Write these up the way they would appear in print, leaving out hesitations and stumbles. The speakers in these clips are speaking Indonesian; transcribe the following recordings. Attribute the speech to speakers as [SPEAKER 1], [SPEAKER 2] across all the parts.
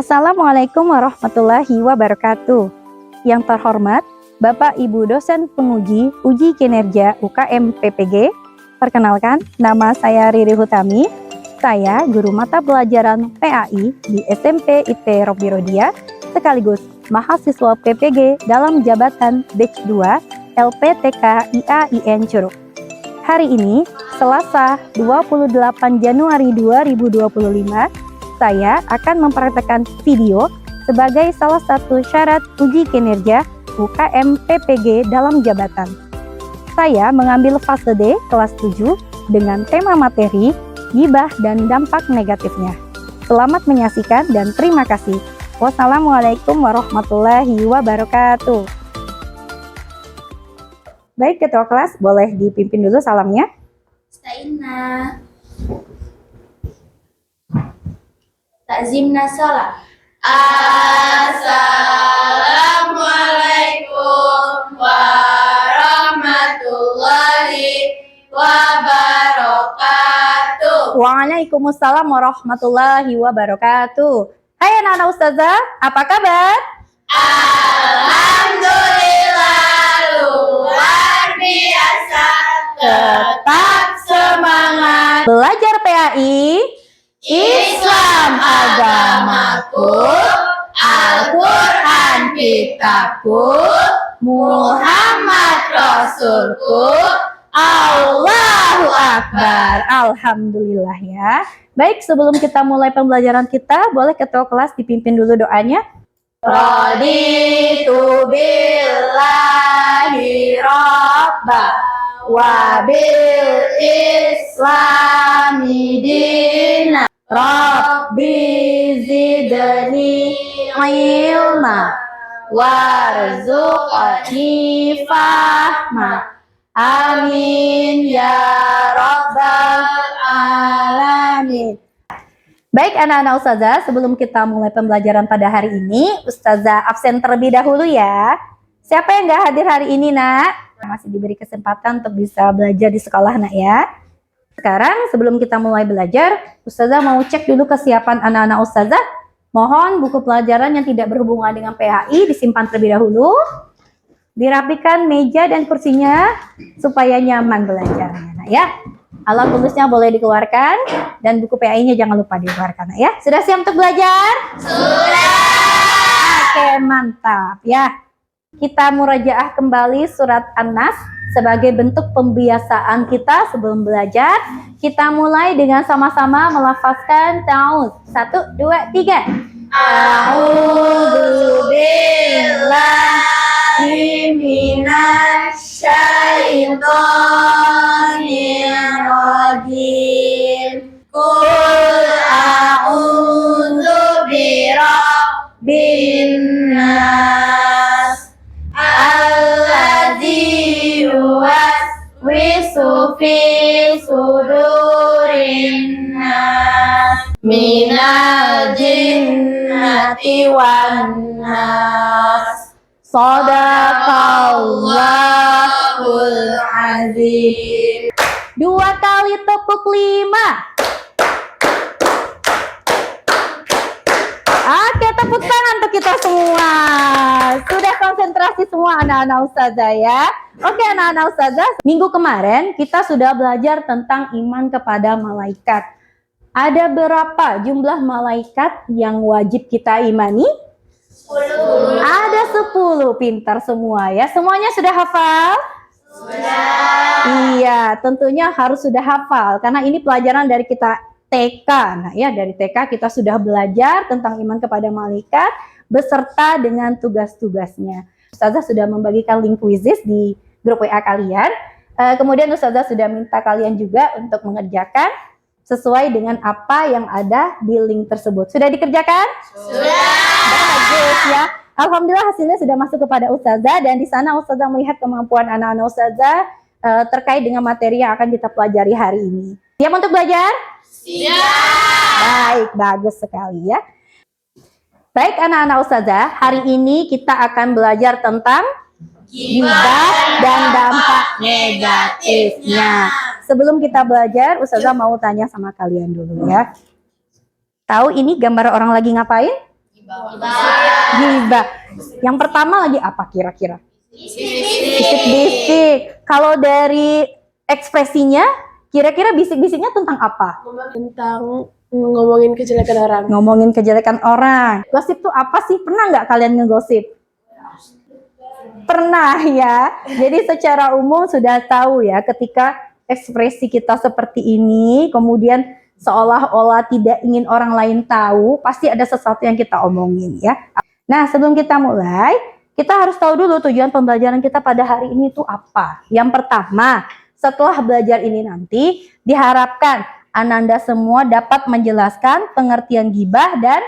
[SPEAKER 1] Assalamualaikum warahmatullahi wabarakatuh. Yang terhormat Bapak Ibu dosen penguji uji kinerja UKM PPG. Perkenalkan, nama saya Riri Hutami. Saya guru mata pelajaran PAI di SMP IT Robbi Rodia, sekaligus mahasiswa PPG dalam jabatan Batch 2 LPTK IAIN Curug. Hari ini, Selasa 28 Januari 2025, saya akan mempraktekkan video sebagai salah satu syarat uji kinerja UKM PPG dalam jabatan. Saya mengambil fase D kelas 7 dengan tema materi ghibah dan dampak negatifnya. Selamat menyaksikan dan terima kasih. Wassalamualaikum warahmatullahi wabarakatuh. Baik, ketua kelas boleh dipimpin dulu salamnya.
[SPEAKER 2] Sta'inna Ta'zimna salam. Assalamualaikum warahmatullahi wabarakatuh.
[SPEAKER 1] Waalaikumsalam warahmatullahi wabarakatuh. Hai anak-anak ustazah, apa kabar?
[SPEAKER 2] Alhamdulillah, luar biasa. Tetap semangat.
[SPEAKER 1] Belajar PAI,
[SPEAKER 2] Islam agamaku, Al-Quran kitabku, Muhammad Rasulku,
[SPEAKER 1] Allahu Akbar. Alhamdulillah ya. Baik, sebelum kita mulai pembelajaran kita, boleh ketua kelas dipimpin dulu doanya.
[SPEAKER 2] Raditu billahi rabba wa bil islami dina Rabbi zidni ilma warzuqni fahma. Amin ya rabbal alamin.
[SPEAKER 1] Baik anak-anak ustazah, sebelum kita mulai pembelajaran pada hari ini, ustazah absen terlebih dahulu ya. Siapa yang nggak hadir hari ini, nak? Masih diberi kesempatan untuk bisa belajar di sekolah, nak ya. Sekarang sebelum kita mulai belajar, ustazah mau cek dulu kesiapan anak-anak ustazah. Mohon buku pelajaran yang tidak berhubungan dengan PAI disimpan terlebih dahulu. Dirapikan meja dan kursinya supaya nyaman belajarnya, nak ya. Alat tulisnya boleh dikeluarkan dan buku PAI-nya jangan lupa dikeluarkan, nak ya. Sudah siap untuk belajar?
[SPEAKER 2] Sudah.
[SPEAKER 1] Oke, mantap ya. Kita murajaah kembali surat An-Nas sebagai bentuk pembiasaan kita sebelum belajar. Kita mulai dengan sama-sama melafazkan ta'awudz. 1, 2, 3.
[SPEAKER 2] A'udzu billahi minasy syaithanir rajim. Qul a'udzu birabbin nas alladzi yuwaswisu fi sudurin nas minal jinnati wan nas. Shadaqallahul azim.
[SPEAKER 1] 2 kali tepuk 5. Oke, tepuk tangan untuk kita semua. Sudah konsentrasi semua anak-anak ustazah ya. Oke anak-anak ustazah, minggu kemarin kita sudah belajar tentang iman kepada malaikat. Ada berapa jumlah malaikat yang wajib kita imani?
[SPEAKER 2] 10.
[SPEAKER 1] Ada 10, pintar semua ya. Semuanya sudah hafal?
[SPEAKER 2] Sudah.
[SPEAKER 1] Iya, tentunya harus sudah hafal karena ini pelajaran dari kita TK. Nah ya, dari TK kita sudah belajar tentang iman kepada malaikat beserta dengan tugas-tugasnya. Ustazah sudah membagikan link quizzes di grup WA kalian. Kemudian Ustazah sudah minta kalian juga untuk mengerjakan sesuai dengan apa yang ada di link tersebut. Sudah dikerjakan?
[SPEAKER 2] Sudah.
[SPEAKER 1] Bagus ya. Alhamdulillah hasilnya sudah masuk kepada Ustazah dan di sana Ustazah melihat kemampuan anak-anak Ustazah terkait dengan materi yang akan kita pelajari hari ini. Siap untuk belajar?
[SPEAKER 2] Siap.
[SPEAKER 1] Baik, bagus sekali ya. Baik anak-anak Ustazah, hari ini kita akan belajar tentang ghibah dan dampak negatifnya. Sebelum kita belajar, Ustazah mau tanya sama kalian dulu ya. Tahu ini gambar orang lagi ngapain? Gibah. Yang pertama lagi apa kira-kira? Bisik-bisik. Kalau dari ekspresinya, kira-kira bisik-bisiknya tentang apa?
[SPEAKER 3] Tentang ngomongin kejelekan orang.
[SPEAKER 1] Ngomongin kejelekan orang. Gosip tuh apa sih? Pernah nggak kalian ngegosip? Pernah ya. Jadi secara umum sudah tahu ya, ketika ekspresi kita seperti ini, kemudian seolah-olah tidak ingin orang lain tahu, pasti ada sesuatu yang kita omongin ya. Nah, sebelum kita mulai, kita harus tahu dulu tujuan pembelajaran kita pada hari ini itu apa. Yang pertama, setelah belajar ini nanti, diharapkan Ananda semua dapat menjelaskan pengertian gibah dan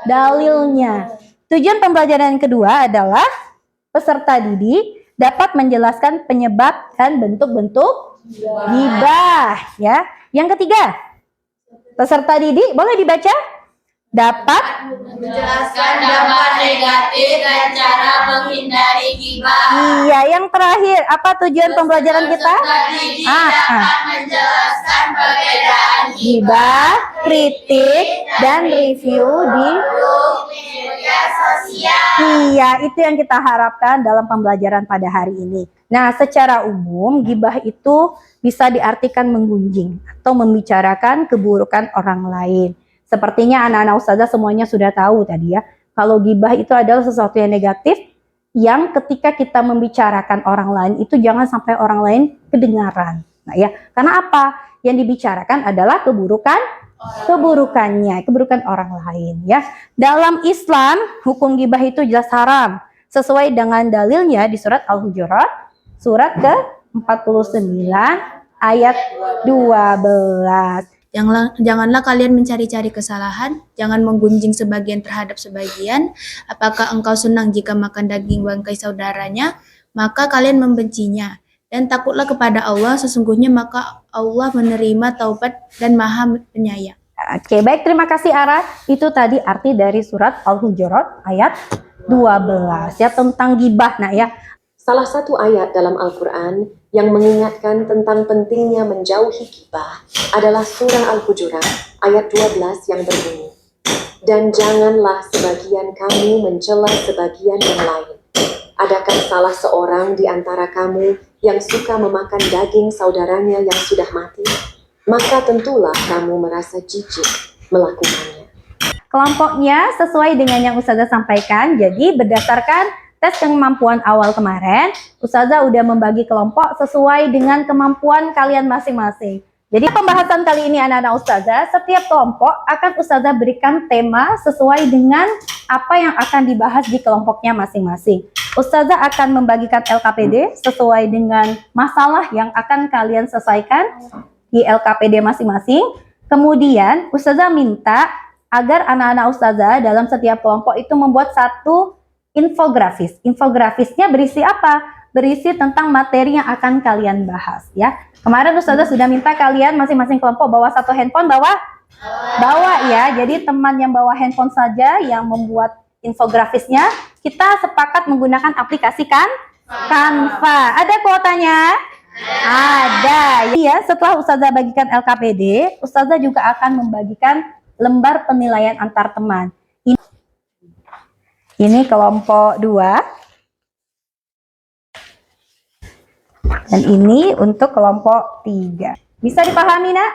[SPEAKER 1] dalilnya. Tujuan pembelajaran yang kedua adalah peserta didik dapat menjelaskan penyebab dan bentuk-bentuk gibah ya. Yang ketiga, peserta didik boleh dibaca? Dapat
[SPEAKER 2] Menjelaskan dampak negatif dan cara menghindari gibah.
[SPEAKER 1] Iya, yang terakhir apa tujuan pembelajaran kita?
[SPEAKER 2] Tadi dapat menjelaskan perbedaan
[SPEAKER 1] Gibah, kritik, dan review di
[SPEAKER 2] media sosial.
[SPEAKER 1] Iya, itu yang kita harapkan dalam pembelajaran pada hari ini. Nah, secara umum gibah itu bisa diartikan menggunjing atau membicarakan keburukan orang lain. Sepertinya anak-anak ustazah semuanya sudah tahu tadi ya, kalau gibah itu adalah sesuatu yang negatif yang ketika kita membicarakan orang lain itu jangan sampai orang lain kedengaran. Nah ya, karena apa? Yang dibicarakan adalah keburukannya, keburukan orang lain ya. Dalam Islam, hukum gibah itu jelas haram sesuai dengan dalilnya di surat Al-Hujurat surat ke-49 ayat 12.
[SPEAKER 4] Janganlah kalian mencari-cari kesalahan, jangan menggunjing sebagian terhadap sebagian. Apakah engkau senang jika makan daging bangkai saudaranya? Maka kalian membencinya. Dan takutlah kepada Allah, sesungguhnya maka Allah menerima taubat dan maha penyayang.
[SPEAKER 1] Oke, baik, terima kasih Ara. Itu tadi arti dari surat Al-Hujurat ayat 12 ya, tentang gibah. Nah ya,
[SPEAKER 5] salah satu ayat dalam Al-Quran yang mengingatkan tentang pentingnya menjauhi gibah adalah surah Al-Hujurat ayat 12 yang berbunyi, dan janganlah sebagian kamu mencela sebagian yang lain. Adakah salah seorang di antara kamu yang suka memakan daging saudaranya yang sudah mati? Maka tentulah kamu merasa jijik melakukannya.
[SPEAKER 1] kelompoknya sesuai dengan yang Ustazah sampaikan. Jadi berdasarkan tes kemampuan awal kemarin, Ustazah udah membagi kelompok sesuai dengan kemampuan kalian masing-masing. Jadi pembahasan kali ini anak-anak Ustazah, setiap kelompok akan Ustazah berikan tema sesuai dengan apa yang akan dibahas di kelompoknya masing-masing. Ustazah akan membagikan LKPD sesuai dengan masalah yang akan kalian selesaikan di LKPD masing-masing. Kemudian Ustazah minta agar anak-anak Ustazah dalam setiap kelompok itu membuat satu infografis. Infografisnya berisi apa? Berisi tentang materi yang akan kalian bahas ya. Kemarin Ustazah sudah minta kalian masing-masing kelompok bawa satu handphone, bawa ya. Jadi teman yang bawa handphone saja yang membuat infografisnya. Kita sepakat menggunakan aplikasi Canva. Ada kuotanya? Ada. Ya, setelah Ustazah bagikan LKPD, Ustazah juga akan membagikan lembar penilaian antar teman. Ini kelompok 2. Dan ini untuk kelompok 3. Bisa dipahami, Nak?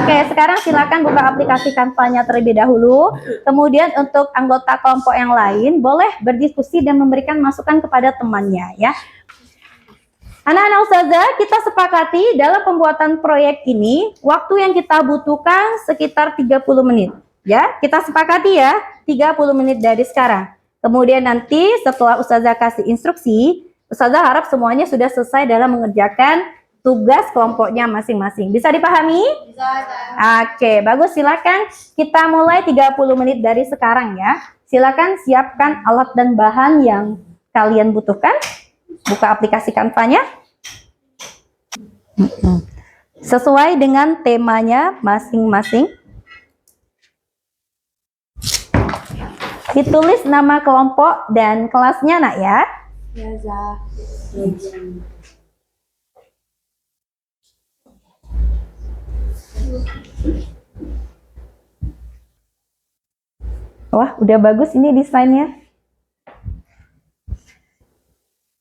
[SPEAKER 1] Oke, sekarang silakan buka aplikasi Canva-nya terlebih dahulu. Kemudian untuk anggota kelompok yang lain, boleh berdiskusi dan memberikan masukan kepada temannya ya. Anak-anak Ustazah, kita sepakati dalam pembuatan proyek ini, waktu yang kita butuhkan sekitar 30 menit. Ya, kita sepakati ya, 30 menit dari sekarang. Kemudian nanti setelah Ustazah kasih instruksi, Ustazah harap semuanya sudah selesai dalam mengerjakan tugas kelompoknya masing-masing. Bisa dipahami?
[SPEAKER 2] Bisa.
[SPEAKER 1] Oke, bagus. Silakan kita mulai 30 menit dari sekarang ya. Silakan siapkan alat dan bahan yang kalian butuhkan. Buka aplikasi Canva-nya. Sesuai dengan temanya masing-masing. Ditulis nama kelompok dan kelasnya, Nak ya.
[SPEAKER 3] Ya, Zah.
[SPEAKER 1] Wah, udah bagus ini desainnya.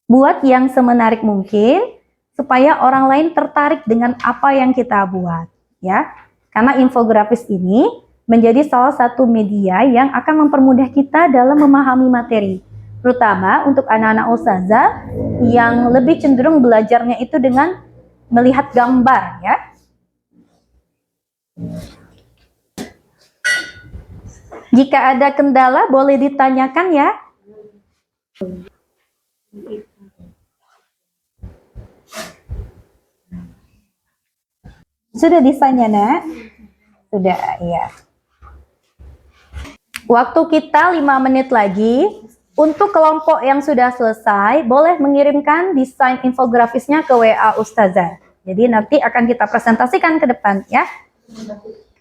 [SPEAKER 1] Buat yang semenarik mungkin supaya orang lain tertarik dengan apa yang kita buat, ya. Karena infografis ini menjadi salah satu media yang akan mempermudah kita dalam memahami materi, terutama untuk anak-anak ustazah yang lebih cenderung belajarnya itu dengan melihat gambar, ya. Jika ada kendala boleh ditanyakan ya. Sudah desainnya, Nak? Sudah, ya. Waktu kita 5 menit lagi. Untuk kelompok yang sudah selesai, boleh mengirimkan desain infografisnya ke WA Ustazah. Jadi nanti akan kita presentasikan ke depan, ya.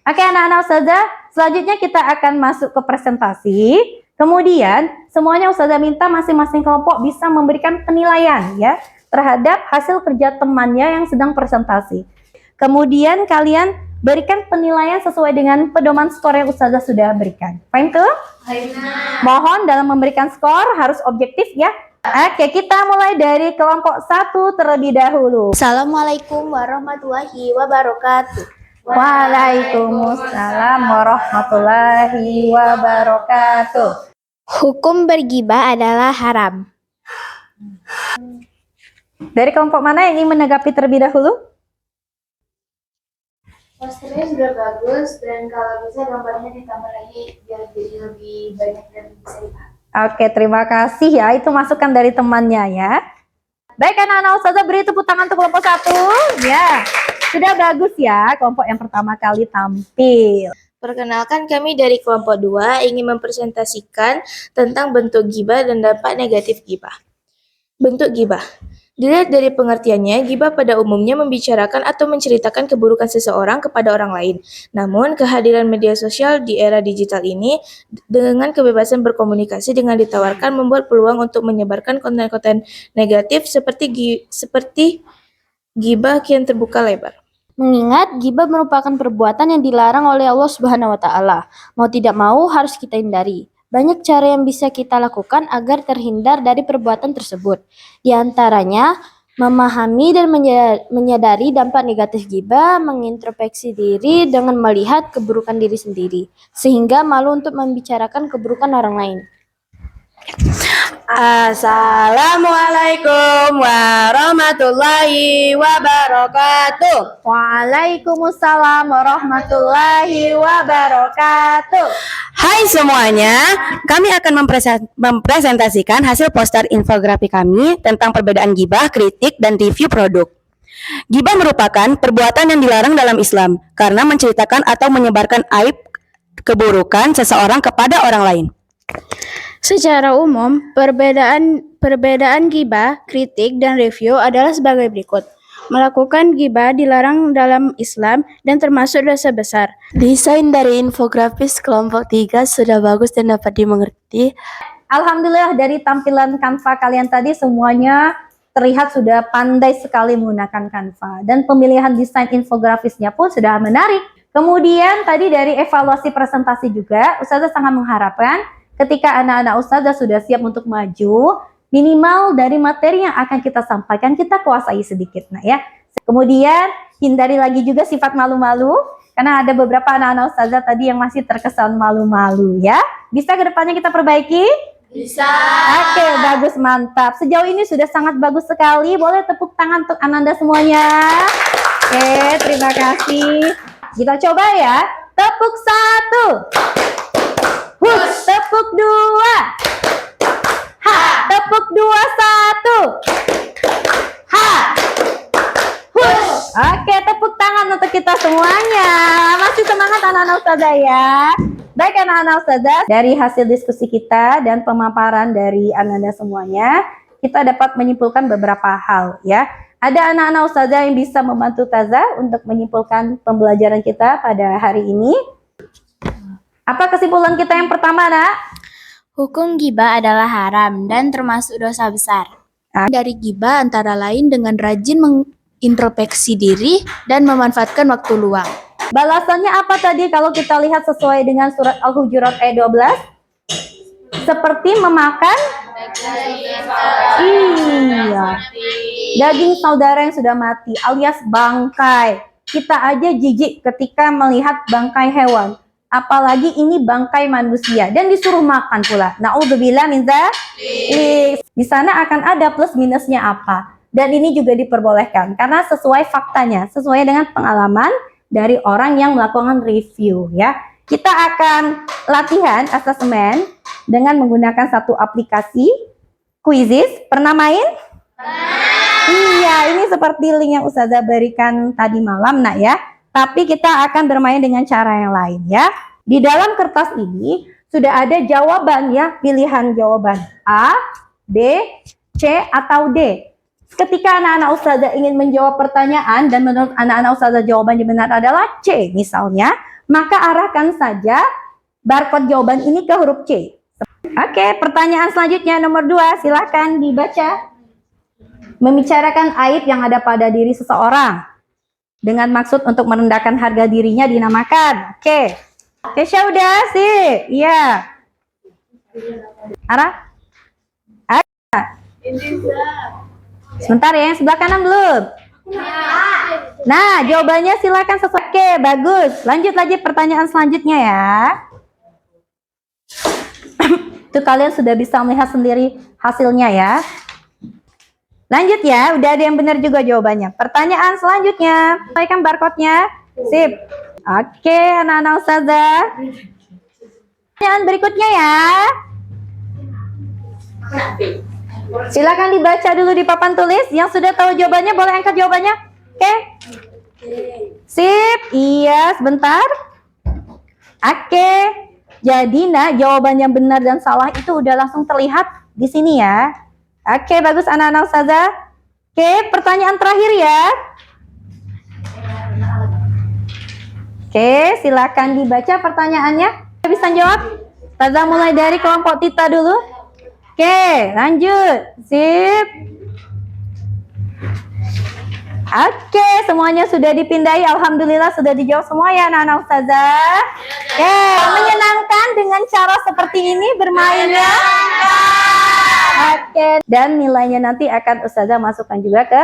[SPEAKER 1] Oke, anak-anak Ustazah, selanjutnya kita akan masuk ke presentasi. Kemudian, semuanya Ustazah minta masing-masing kelompok bisa memberikan penilaian, ya, terhadap hasil kerja temannya yang sedang presentasi. Kemudian kalian berikan penilaian sesuai dengan pedoman skor yang Ustazah sudah berikan. Faham tuh? Mohon dalam memberikan skor harus objektif ya. Oke, kita mulai dari kelompok 1 terlebih dahulu.
[SPEAKER 4] Assalamualaikum warahmatullahi wabarakatuh.
[SPEAKER 1] Waalaikumsalam warahmatullahi wabarakatuh.
[SPEAKER 4] Hukum bergibah adalah haram.
[SPEAKER 1] Dari kelompok mana yang ingin menanggapi terlebih dahulu?
[SPEAKER 4] Posternya sudah bagus dan kalau bisa gambarnya ditambah lagi biar jadi lebih banyak dan bisa dipahami.
[SPEAKER 1] Oke, terima kasih ya. Itu masukan dari temannya ya. Baik, anak-anak Ustazah beri tepuk tangan untuk kelompok 1. Ya, sudah bagus ya kelompok yang pertama kali tampil.
[SPEAKER 6] Perkenalkan, kami dari kelompok 2 ingin mempresentasikan tentang bentuk gibah dan dampak negatif gibah. Bentuk gibah. Dilihat dari pengertiannya, gibah pada umumnya membicarakan atau menceritakan keburukan seseorang kepada orang lain. Namun, kehadiran media sosial di era digital ini dengan kebebasan berkomunikasi dengan ditawarkan membuat peluang untuk menyebarkan konten-konten negatif seperti gibah kian terbuka lebar.
[SPEAKER 7] Mengingat gibah merupakan perbuatan yang dilarang oleh Allah Subhanahu wa taala. Mau tidak mau harus kita hindari. Banyak cara yang bisa kita lakukan agar terhindar dari perbuatan tersebut. Di antaranya, memahami dan menyadari dampak negatif gibah, mengintrospeksi diri dengan melihat keburukan diri sendiri, sehingga malu untuk membicarakan keburukan orang lain.
[SPEAKER 6] Assalamualaikum warahmatullahi wabarakatuh.
[SPEAKER 1] Waalaikumsalam warahmatullahi wabarakatuh.
[SPEAKER 8] Hai semuanya, kami akan mempresentasikan hasil poster infografi kami tentang perbedaan gibah, kritik, dan review produk. Gibah merupakan perbuatan yang dilarang dalam Islam karena menceritakan atau menyebarkan aib keburukan seseorang kepada orang lain.
[SPEAKER 7] Secara umum, perbedaan gibah, kritik, dan review adalah sebagai berikut. Melakukan gibah dilarang dalam Islam dan termasuk dosa besar.
[SPEAKER 3] Desain dari infografis kelompok 3 sudah bagus dan dapat dimengerti.
[SPEAKER 1] Alhamdulillah dari tampilan Canva kalian tadi semuanya terlihat sudah pandai sekali menggunakan Canva. Dan pemilihan desain infografisnya pun sudah menarik. Kemudian tadi dari evaluasi presentasi juga, Ustazah sangat mengharapkan ketika anak-anak Ustazah sudah siap untuk maju, minimal dari materi yang akan kita sampaikan kita kuasai sedikit. Nah ya, kemudian hindari lagi juga sifat malu-malu, karena ada beberapa anak-anak Ustazah tadi yang masih terkesan malu-malu ya. Bisa ke depannya kita perbaiki?
[SPEAKER 2] Bisa.
[SPEAKER 1] Oke, bagus, mantap. Sejauh ini sudah sangat bagus sekali. Boleh tepuk tangan untuk Ananda semuanya. Oke, terima kasih. Kita coba ya. Tepuk 1. Hush, tepuk 2. Ha, tepuk 2, 1. Ha. Hush. Oke, tepuk tangan untuk kita semuanya. Masih semangat anak-anak Ustazah ya. Baik anak-anak Ustazah, dari hasil diskusi kita dan pemaparan dari Ananda semuanya, kita dapat menyimpulkan beberapa hal ya. Ada anak-anak Ustazah yang bisa membantu Ustazah untuk menyimpulkan pembelajaran kita pada hari ini. Apa kesimpulan kita yang pertama, Nak?
[SPEAKER 7] Hukum gibah adalah haram dan termasuk dosa besar.
[SPEAKER 4] Dari gibah antara lain dengan rajin mengintrospeksi diri dan memanfaatkan waktu luang.
[SPEAKER 1] Balasannya apa tadi kalau kita lihat sesuai dengan surat Al-Hujurat ayat 12? Seperti memakan iya, daging saudara yang sudah mati alias bangkai. Kita aja jijik ketika melihat bangkai hewan. Apalagi ini bangkai manusia dan disuruh makan pula. Naudzubillah min dzalik. Di sana akan ada plus minusnya apa. Dan ini juga diperbolehkan karena sesuai faktanya, sesuai dengan pengalaman dari orang yang melakukan review ya. Kita akan latihan asesmen dengan menggunakan satu aplikasi Quizizz. Pernah main? Iya, ini seperti link yang Ustazah berikan tadi malam nak ya. Tapi kita akan bermain dengan cara yang lain ya. Di dalam kertas ini sudah ada jawaban ya, pilihan jawaban A, B, C, atau D. Ketika anak-anak Ustazah ingin menjawab pertanyaan dan menurut anak-anak Ustazah jawabannya benar adalah C misalnya, maka arahkan saja barcode jawaban ini ke huruf C. Oke, pertanyaan selanjutnya nomor 2, silahkan dibaca. Membicarakan aib yang ada pada diri seseorang dengan maksud untuk merendahkan harga dirinya dinamakan. Oke. Kesha udah sih. Iya. Ara? Ara? Sebentar ya, yang sebelah kanan belum? Nah, jawabannya silakan sesuai. Oke, bagus. Lanjut lagi pertanyaan selanjutnya ya. Itu kalian sudah bisa melihat sendiri hasilnya ya. Lanjut ya, udah ada yang benar juga jawabannya. Pertanyaan selanjutnya, sampaikan barcode-nya. Sip. Oke, anak-anak Ustazah. Pertanyaan berikutnya ya. Silakan dibaca dulu di papan tulis. Yang sudah tahu jawabannya boleh angkat jawabannya. Oke. Sip. Iya, sebentar. Oke. Jadi, nah, jawaban yang benar dan salah itu udah langsung terlihat di sini ya. Oke, bagus anak-anak Ustazah. Oke, pertanyaan terakhir ya. Oke, silakan dibaca pertanyaannya. Bisa jawab? Ustazah mulai dari kelompok Tita dulu. Oke, lanjut. Sip. Oke, semuanya sudah dipindai. Alhamdulillah sudah dijawab semua ya anak-anak Ustazah. Oke, menyenangkan dengan cara seperti ini bermainnya. Oke, dan nilainya nanti akan Ustazah masukkan juga ke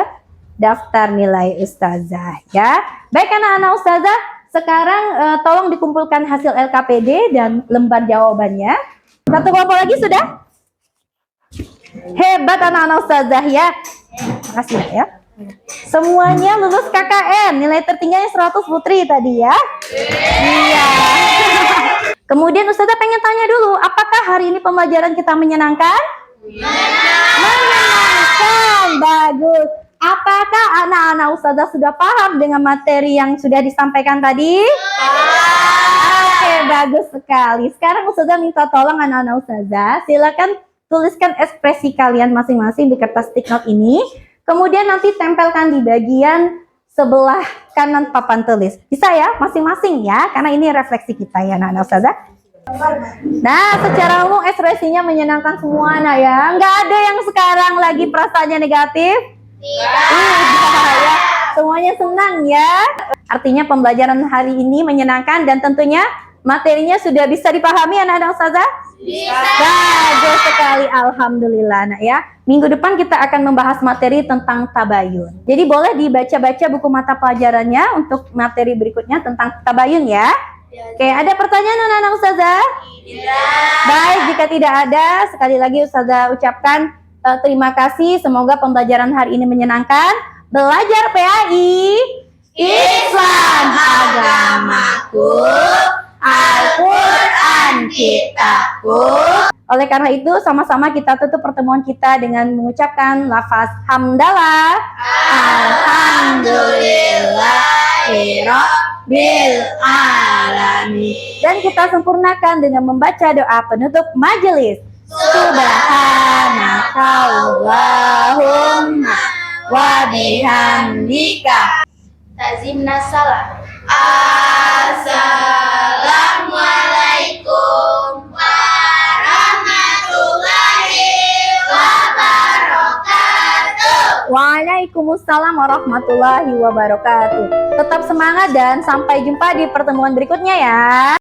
[SPEAKER 1] daftar nilai Ustazah ya. Baik anak-anak Ustazah, sekarang tolong dikumpulkan hasil LKPD dan lembar jawabannya. Satu kelompok lagi sudah? Hebat anak-anak Ustazah ya. Makasih ya. Semuanya lulus KKN, nilai tertingginya 100 Putri tadi ya. Iya. Kemudian Ustazah pengen tanya dulu, apakah hari ini pembelajaran kita menyenangkan? Menyenangkan, bagus. Apakah anak-anak Ustazah sudah paham dengan materi yang sudah disampaikan tadi? Oke, bagus sekali. Sekarang Ustazah minta tolong anak-anak Ustazah, silakan tuliskan ekspresi kalian masing-masing di kertas stick note ini. Kemudian nanti tempelkan di bagian sebelah kanan papan tulis. Bisa ya, masing-masing ya, karena ini refleksi kita ya anak-anak Ustazah. Nah, secara umum ekspresinya menyenangkan semua anak ya. Nggak ada yang sekarang lagi perasaannya negatif? Ya. Semuanya senang ya. Artinya pembelajaran hari ini menyenangkan dan tentunya materinya sudah bisa dipahami anak-anak Ustazah? Bisa. Bagus sekali, alhamdulillah anak ya. Minggu depan kita akan membahas materi tentang tabayun. Jadi boleh dibaca-baca buku mata pelajarannya untuk materi berikutnya tentang tabayun ya. Oke, ada pertanyaan anak-anak Ustazah? Tidak. Baik, jika tidak ada, sekali lagi Ustazah ucapkan terima kasih. Semoga pembelajaran hari ini menyenangkan. Belajar PAI, Islam agamaku, Al-Quran kitabku. Oleh karena itu, sama-sama kita tutup pertemuan kita dengan mengucapkan lafaz hamdalah. Alhamdulillahirabbil alamin. Dan kita sempurnakan dengan membaca doa penutup majelis. Subhanakallahumma wa bihamdika.
[SPEAKER 6] Tazimna salam.
[SPEAKER 2] Assalamualaikum warahmatullahi wabarakatuh.
[SPEAKER 1] Waalaikumsalam warahmatullahi wabarakatuh. Tetap semangat dan sampai jumpa di pertemuan berikutnya ya.